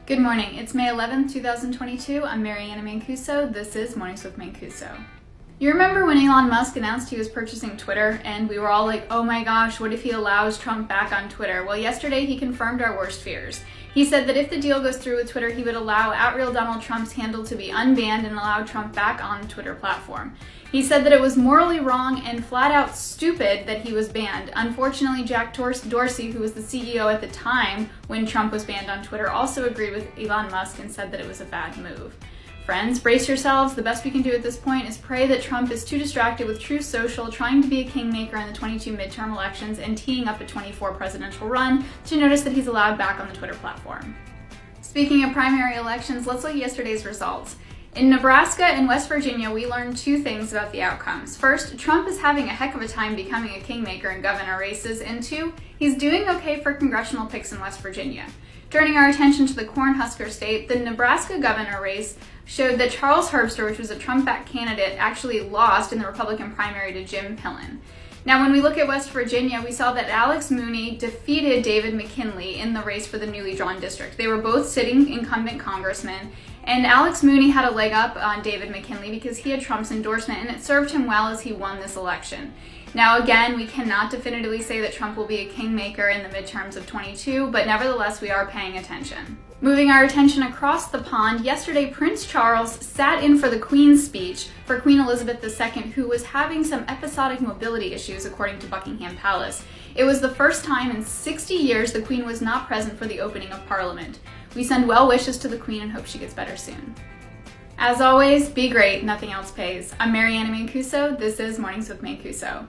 Good morning. It's May 11th, 2022. I'm Mary Anna Mancuso. This is Mornings with Mancuso. You remember when Elon Musk announced he was purchasing Twitter and we were all like, oh my gosh, what if he allows Trump back on Twitter? Well, yesterday he confirmed our worst fears. He said that if the deal goes through with Twitter, he would allow @RealDonaldTrump's handle to be unbanned and allow Trump back on the Twitter platform. He said that it was morally wrong and flat out stupid that he was banned. Unfortunately, Jack Dorsey, who was the CEO at the time when Trump was banned on Twitter, also agreed with Elon Musk and said that it was a bad move. Friends, brace yourselves. The best we can do at this point is pray that Trump is too distracted with Truth Social, trying to be a kingmaker in the 22 midterm elections and teeing up a 24 presidential run to notice that he's allowed back on the Twitter platform. Speaking of primary elections, let's look at yesterday's results. In Nebraska and West Virginia, we learned two things about the outcomes. First, Trump is having a heck of a time becoming a kingmaker in governor races, and two, he's doing okay for congressional picks in West Virginia. Turning our attention to the Cornhusker state, the Nebraska governor race showed that Charles Herbster, which was a Trump-backed candidate, actually lost in the Republican primary to Jim Pillen. Now, when we look at West Virginia, we saw that Alex Mooney defeated David McKinley in the race for the newly drawn district. They were both sitting incumbent congressmen, and Alex Mooney had a leg up on David McKinley because he had Trump's endorsement, and it served him well as he won this election. Now, again, we cannot definitively say that Trump will be a kingmaker in the midterms of 22, but nevertheless, we are paying attention. Moving our attention across the pond, yesterday Prince Charles sat in for the Queen's speech for Queen Elizabeth II, who was having some episodic mobility issues, according to Buckingham Palace. It was the first time in 60 years the Queen was not present for the opening of Parliament. We send well wishes to the Queen and hope she gets better soon. As always, be great, nothing else pays. I'm Mary Anna Mancuso. This is Mornings with Mancuso.